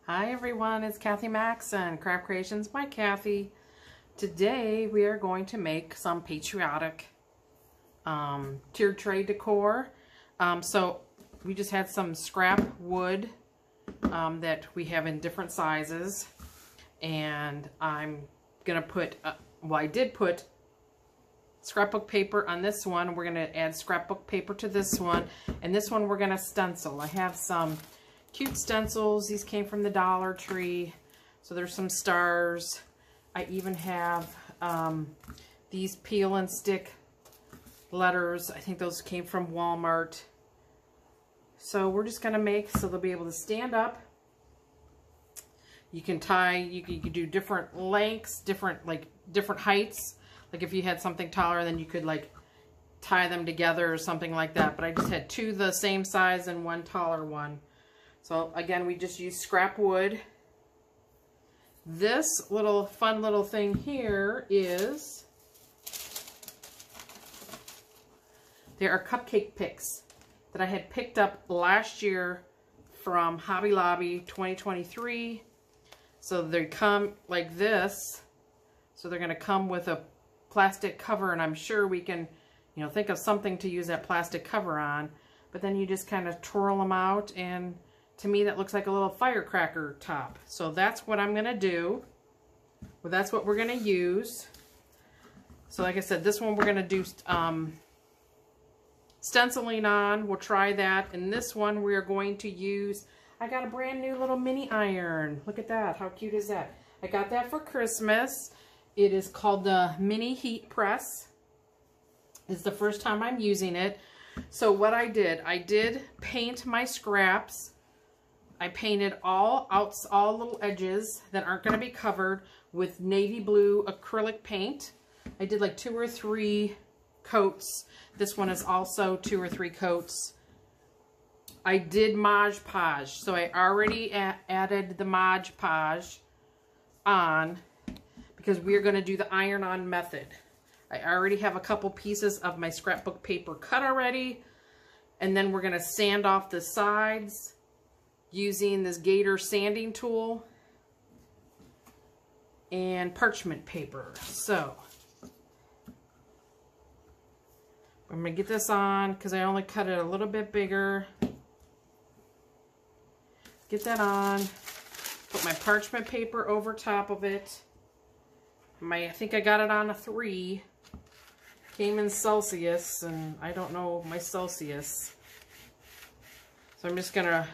Hi everyone, it's Kathy Maxon, Craft Creations by Kathy. Today we are going to make some patriotic tiered tray decor. So we just had some scrap wood that we have in different sizes, and I'm gonna put, I did put scrapbook paper on this one. We're gonna add scrapbook paper to this one, and this one we're gonna stencil. I have some cute stencils. These came from the Dollar Tree. So there's some stars. I even have these peel and stick letters. I think those came from Walmart. So we're just gonna make so they'll be able to stand up. You can tie, you can do different lengths, different heights. Like if you had something taller, then you could like tie them together or something like that. But I just had two the same size and one taller one. So again, we just use scrap wood. This little fun little thing here is, there are Cupcake Picks that I had picked up last year from Hobby Lobby 2023. So they come like this. So they're gonna come with a plastic cover, and I'm sure we can, think of something to use that plastic cover on. But then you just kind of twirl them out, and to me, that looks like a little firecracker top. So that's what I'm going to do. Well, that's what we're going to use. So like I said, this one we're going to do stenciling on. We'll try that. And this one we are going to use, I got a brand new little mini iron. Look at that. How cute is that? I got that for Christmas. It is called the Mini Heat Press. It's the first time I'm using it. So what I did paint my scraps. I painted all little edges that aren't going to be covered with navy blue acrylic paint. I did like 2 or 3 coats. This one is also 2 or 3 coats. I did Mod Podge, so I already added the Mod Podge on because we're going to do the iron-on method. I already have a couple pieces of my scrapbook paper cut already, and then we're going to sand off the sides using this Gator sanding tool and parchment paper. So I'm going to get this on because I only cut it a little bit bigger. Get that on. Put my parchment paper over top of it. I think I got it on a 3. Came in Celsius, and I don't know my Celsius. So I'm just going to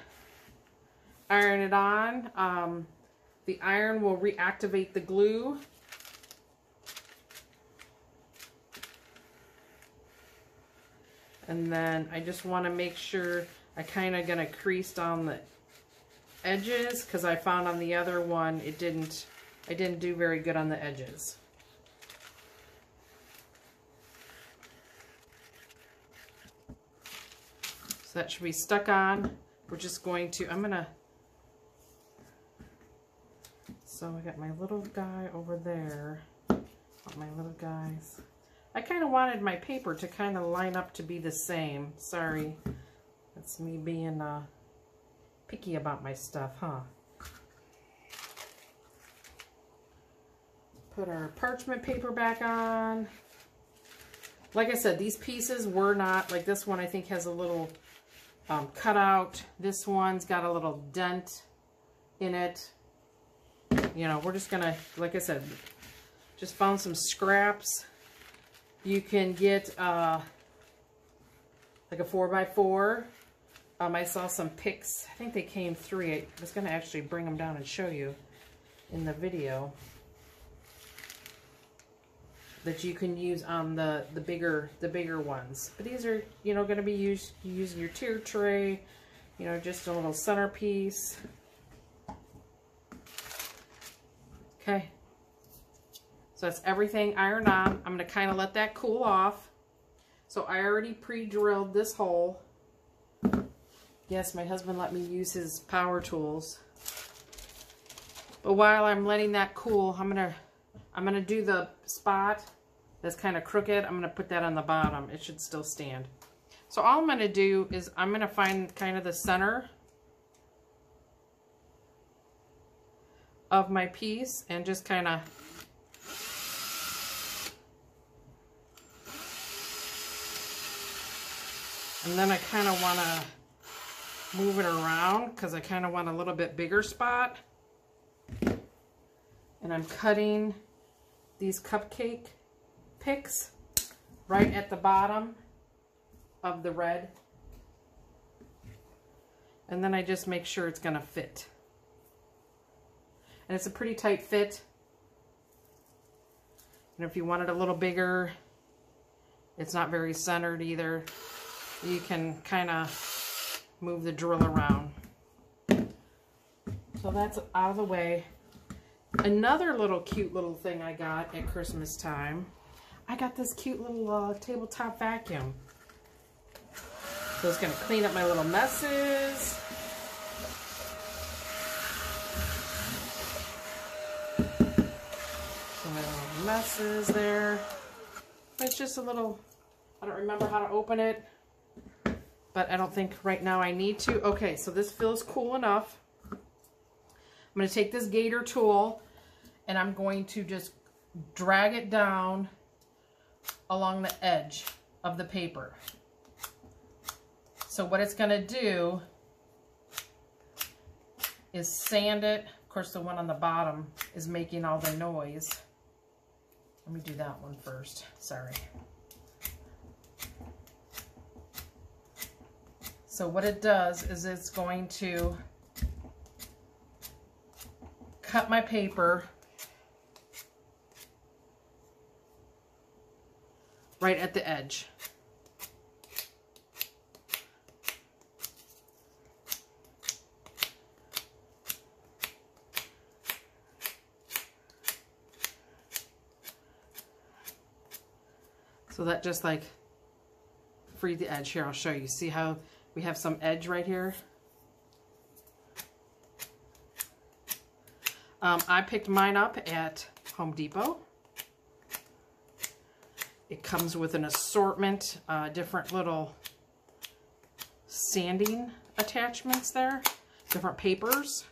iron it on. The iron will reactivate the glue. And then I just want to make sure I kind of gonna crease down the edges, because I found on the other one I didn't do very good on the edges. So that should be stuck on. We're just going to, so I got my little guy over there. My little guys. I kind of wanted my paper to kind of line up to be the same. Sorry. That's me being picky about my stuff, huh? Put our parchment paper back on. Like I said, these pieces were not, like this one I think has a little cutout. This one's got a little dent in it. We're just gonna, like I said, just found some scraps. You can get like a 4x4. I saw some picks. I think they came 3. I was gonna actually bring them down and show you in the video that you can use on the bigger ones. But these are gonna be used using your tier tray. Just a little centerpiece. Okay, so that's everything ironed on. I'm going to kind of let that cool off. So I already pre-drilled this hole. Yes, my husband let me use his power tools. But while I'm letting that cool, I'm gonna do the spot that's kind of crooked. I'm gonna put that on the bottom. It should still stand. So all I'm going to do is I'm going to find kind of the center of my piece and just kind of and then I kind of want to move it around because I kind of want a little bit bigger spot. And I'm cutting these Cupcake Picks right at the bottom of the red. And then I just make sure it's going to fit. And it's a pretty tight fit. And if you want it a little bigger, it's not very centered either. You can kind of move the drill around. So that's out of the way. Another little cute little thing I got at Christmas time. I got this cute little tabletop vacuum. So it's going to clean up my little messes. Some of my little messes there. It's just a little, I don't remember how to open it, but I don't think right now I need to. Okay, so this feels cool enough. I'm going to take this Gator tool and I'm going to just drag it down along the edge of the paper. So what it's going to do is sand it. Of course, the one on the bottom is making all the noise. Let me do that one first. Sorry. So what it does is it's going to cut my paper right at the edge. So that just like freed the edge. Here, I'll show you. See how we have some edge right here? I picked mine up at Home Depot. It comes with an assortment, different little sanding attachments there, different papers.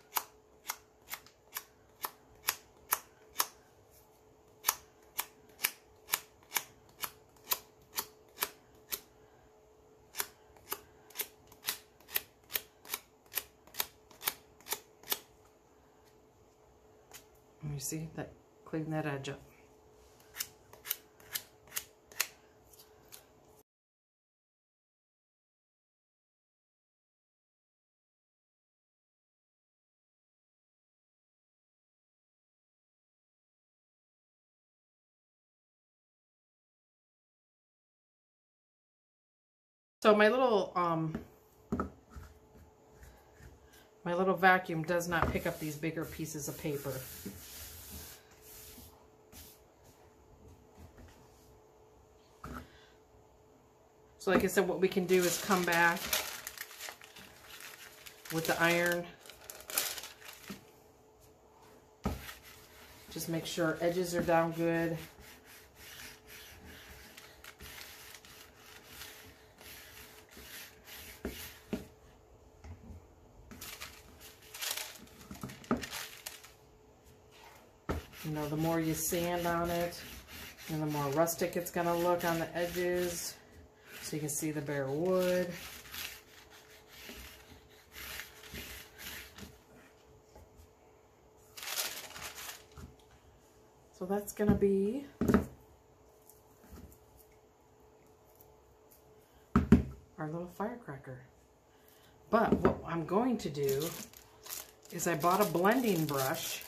Let me see that, clean that edge up. So my little vacuum does not pick up these bigger pieces of paper. So like I said, what we can do is come back with the iron. Just make sure edges are down good. You know, the more you sand on it, and the more rustic it's going to look on the edges. So you can see the bare wood. So that's going to be our little firecracker. But what I'm going to do is I bought a blending brush.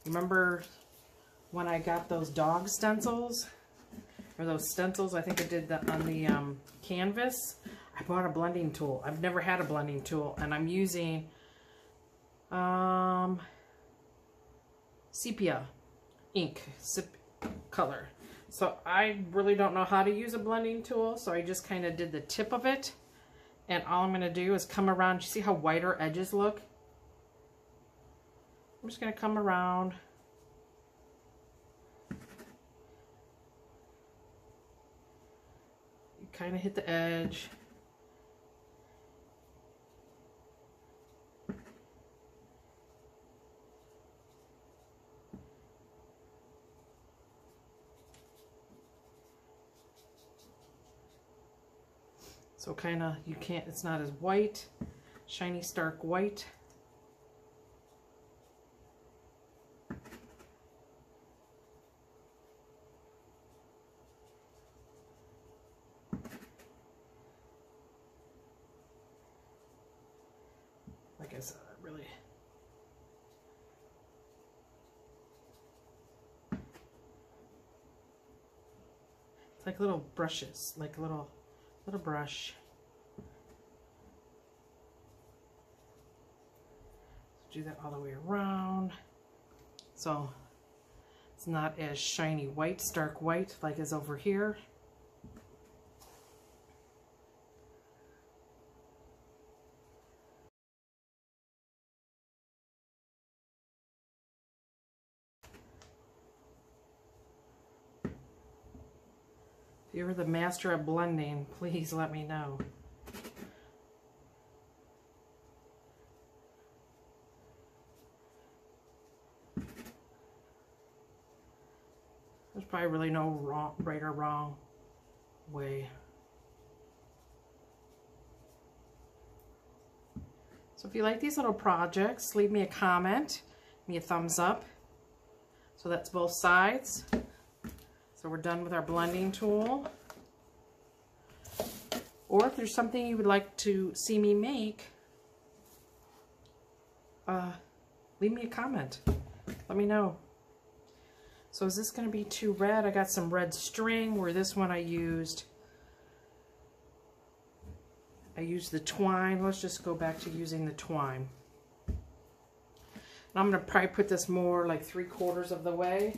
Remember when I got those dog stencils? Or those stencils, I think I did that on the canvas. I bought a blending tool. I've never had a blending tool, and I'm using sepia ink color. So I really don't know how to use a blending tool, so I just kind of did the tip of it. And all I'm going to do is come around. You see how white our edges look? I'm just going to come around. Kind of hit the edge. So kind of, you can't, it's not as white, shiny stark white. Like I said, really. It's like little brushes, like a little brush. Do that all the way around. So it's not as shiny white, stark white like is over here. If you're the master of blending, please let me know. There's probably really no right or wrong way. So if you like these little projects, leave me a comment, give me a thumbs up. So that's both sides. So we're done with our blending tool. Or if there's something you would like to see me make, leave me a comment. Let me know. So is this going to be too red? I got some red string, where this one I used the twine. Let's just go back to using the twine. And I'm going to probably put this more like 3/4 of the way.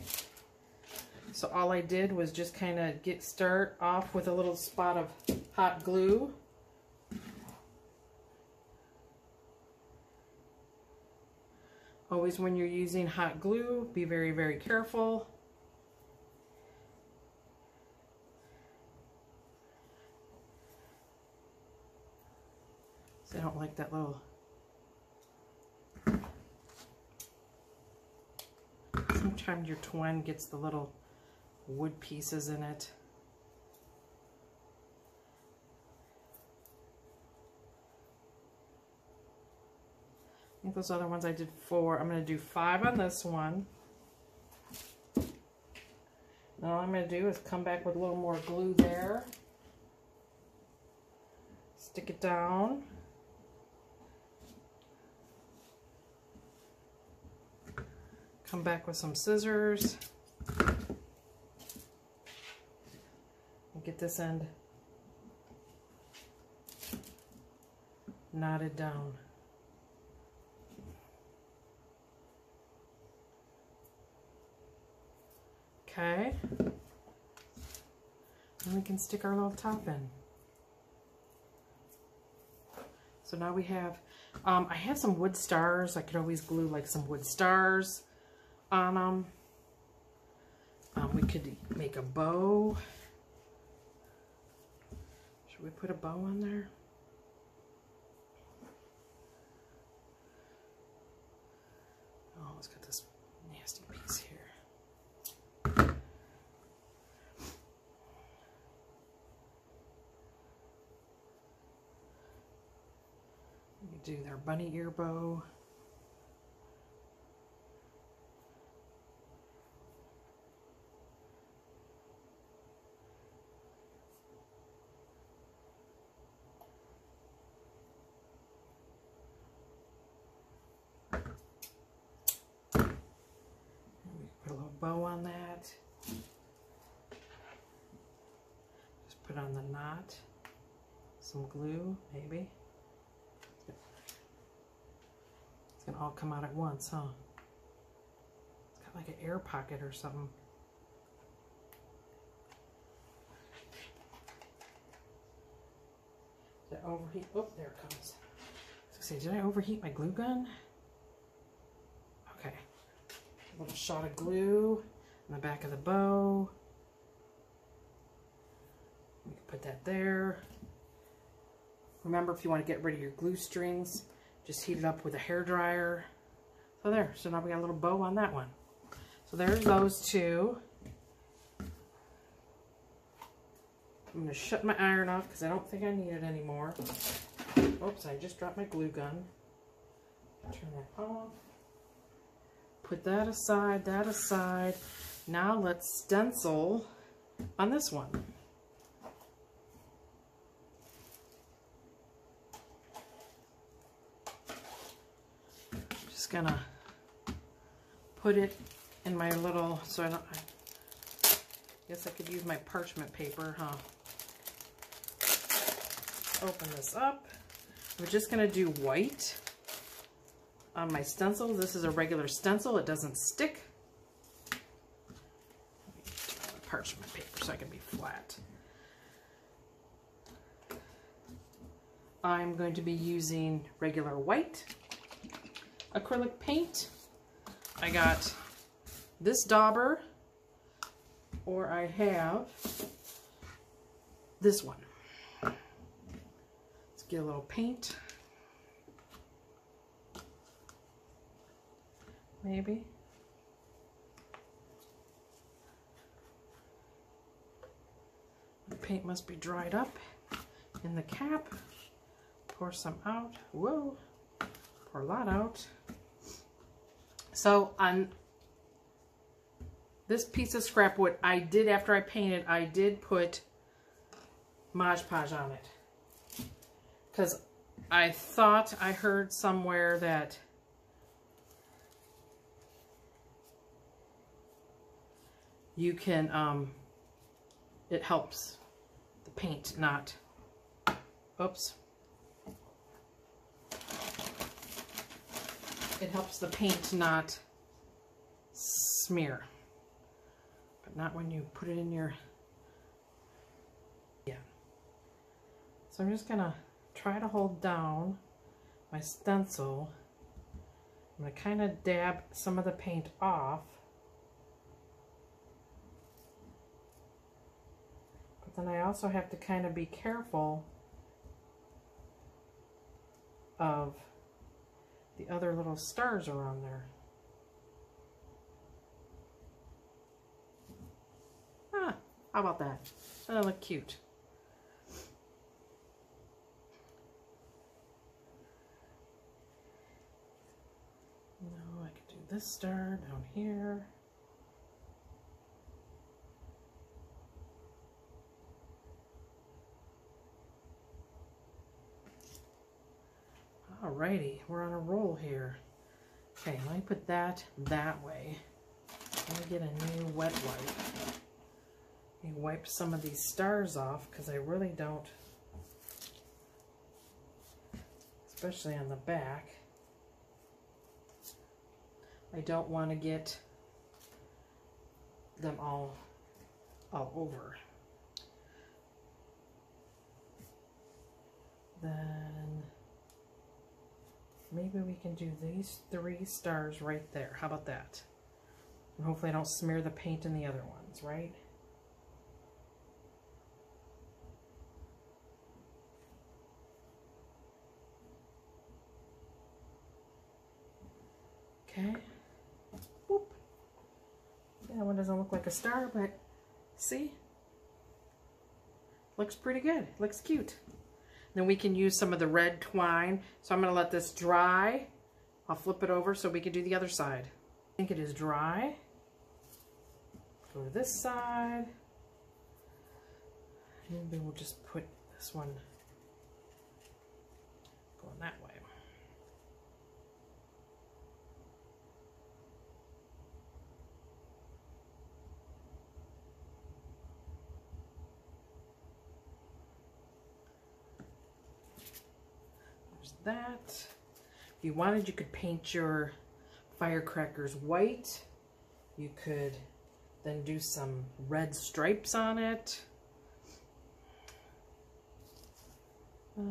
So all I did was just kind of start off with a little spot of hot glue. Always when you're using hot glue, be very, very careful. So I don't like that little... Sometimes your twine gets the little wood pieces in it. I think those other ones I did 4. I'm going to do 5 on this one. Now all I'm going to do is come back with a little more glue there. Stick it down. Come back with some scissors. And get this end knotted down. Okay, and we can stick our little top in. So now we have, I have some wood stars. I could always glue like some wood stars on them. We could make a bow. Should we put a bow on there? Oh, let's get this nasty piece here. Do their bunny ear bow. We put a little bow on that. Just put on the knot. Some glue, maybe. It's gonna all come out at once, huh? It's got like an air pocket or something. Did I overheat? Oh, there it comes. I was gonna say, did I overheat my glue gun? Okay. A little shot of glue in the back of the bow. We can put that there. Remember, if you want to get rid of your glue strings, just heat it up with a hairdryer. So there, so now we got a little bow on that one. So there's those two. I'm going to shut my iron off because I don't think I need it anymore. Oops, I just dropped my glue gun. Turn that off. Put that aside, that aside. Now let's stencil on this one. Just gonna put it in my little, so I guess I could use my parchment paper, huh? Open this up. We're just gonna do white on my stencil. This is a regular stencil, it doesn't stick. Parchment paper so I can be flat. I'm going to be using regular white acrylic paint. I got this dauber, or I have this one. Let's get a little paint. Maybe. The paint must be dried up in the cap. Pour some out. Whoa. Pour a lot out. So on this piece of scrap wood, I did, after I painted, I did put Mod Podge on it. Because I thought I heard somewhere that you can, it helps the paint not, oops. It helps the paint not smear, but not when you put it in your, yeah. So I'm just gonna try to hold down my stencil. I'm gonna kind of dab some of the paint off. But then I also have to kind of be careful of the other little stars around there. Ah, how about that? That'll look cute. No, I could do this star down here. Alrighty, we're on a roll here. Okay, let me put that way. Let me get a new wet wipe. Let me wipe some of these stars off because I really don't, especially on the back, I don't want to get them all over. Then maybe we can do these 3 stars right there. How about that? And hopefully I don't smear the paint in the other ones, right? Okay. Boop. Yeah, that one doesn't look like a star, but see? Looks pretty good. Looks cute. Then we can use some of the red twine. So I'm going to let this dry. I'll flip it over so we can do the other side. I think it is dry. Go to this side. Maybe we'll just put this one going that way. That. If you wanted, you could paint your firecrackers white. You could then do some red stripes on it. How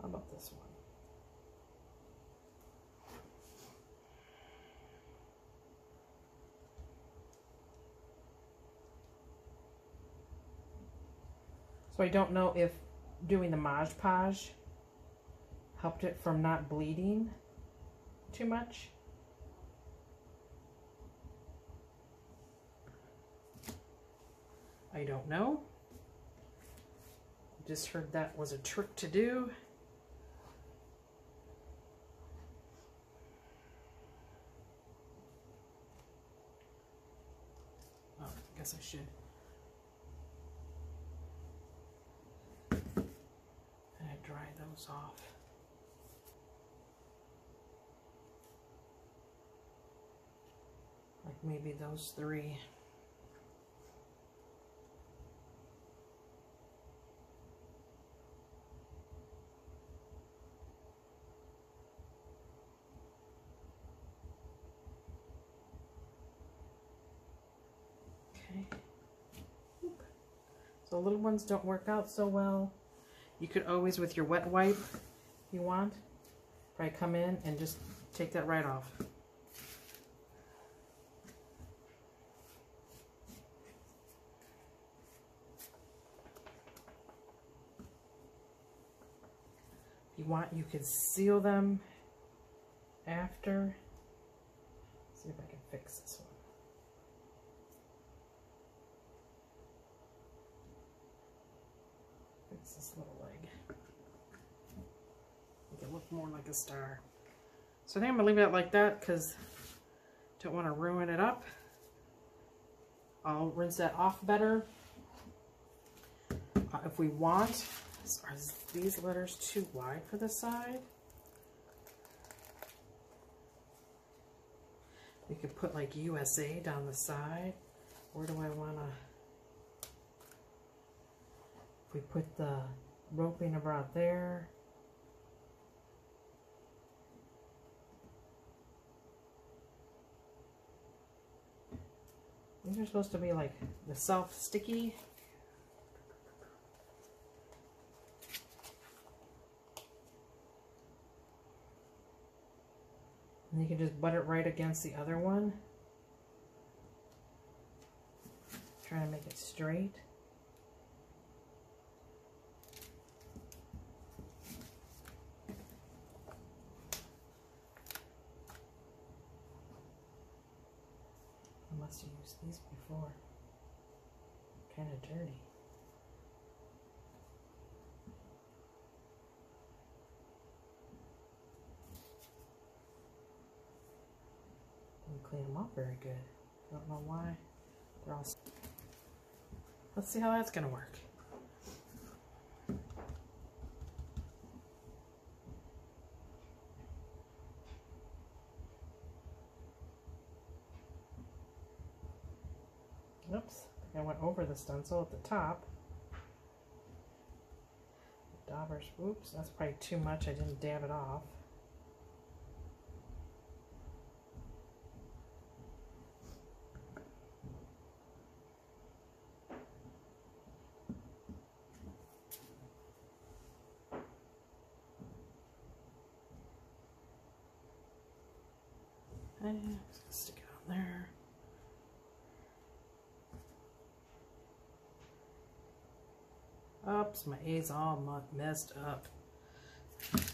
about this one? So I don't know if doing the Mod Podge helped it from not bleeding too much. I don't know. Just heard that was a trick to do. Oh, I guess I should. And I dry those off. Like maybe those three. Okay. Oop. So little ones don't work out so well. You could always, with your wet wipe, if you want, probably come in and just take that right off. If you want, you could seal them after. Let's see if I can fix this one. Fix this little leg. Make it look more like a star. So I think I'm gonna leave it like that because I don't want to ruin it up. I'll rinse that off better. If we want, are these letters too wide for the side? We could put like USA down the side. Where do I want to? If we put the roping about there. These are supposed to be like the self-sticky. And you can just butt it right against the other one. Trying to make it straight. I must have used these before. Kind of dirty. Clean them up very good. Don't know why. They're all. Let's see how that's going to work. Oops, I think I went over the stencil at the top. The daubers, oops, that's probably too much. I didn't dab it off. I'm just going to stick it on there. Oops, my A's all messed up. Let's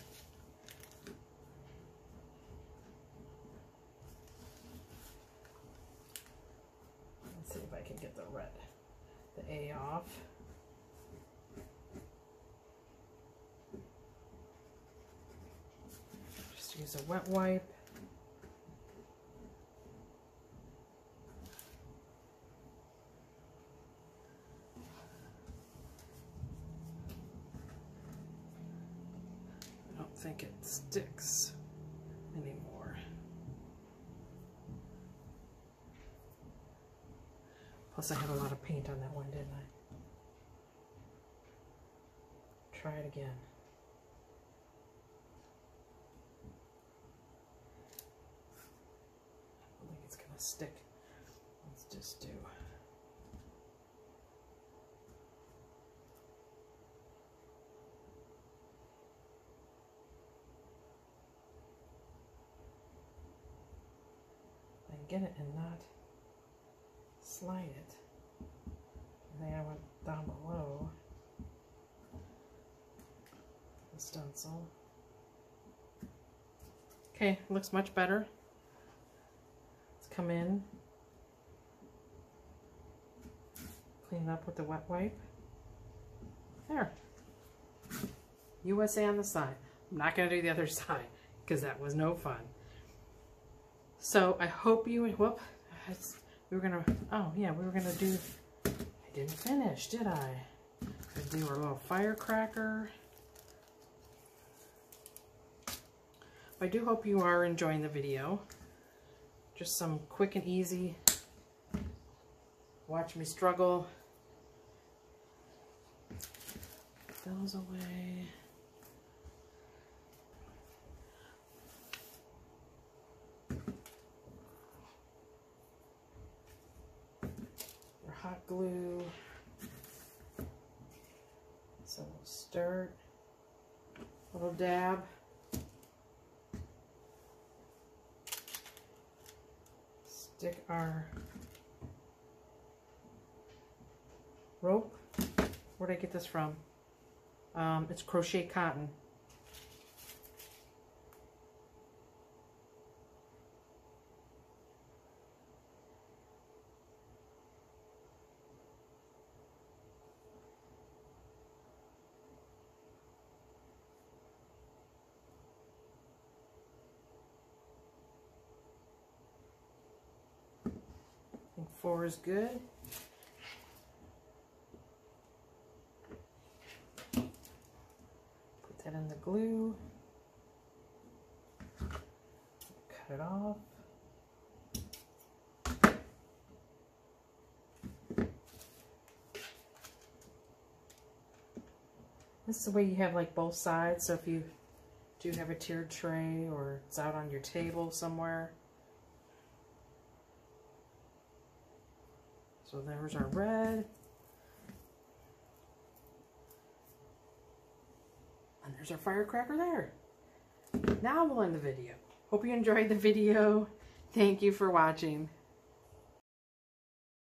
see if I can get the A off. Just use a wet wipe. I think it sticks anymore. Plus I had a lot of paint on that one, didn't I? Try it again. I don't think it's gonna stick. Let's just do. Get it and not slide it. And then I went down below the stencil. Okay, looks much better. Let's come in. Clean it up with the wet wipe. There. USA on the side. I'm not going to do the other side because that was no fun. So I hope you, whoop, we were going to, oh yeah, we were going to do, I didn't finish, did I? Let's do our little firecracker. I do hope you are enjoying the video. Just some quick and easy, watch me struggle. Put those away. Your hot glue. So we'll start, little dab. Stick our rope. Where'd I get this from? It's crochet cotton. I think 4 is good. Put that in the glue. Cut it off. This is the way you have like both sides, so if you do have a tiered tray or it's out on your table somewhere. So there's our red. And there's our firecracker there. Now we'll end the video. Hope you enjoyed the video. Thank you for watching.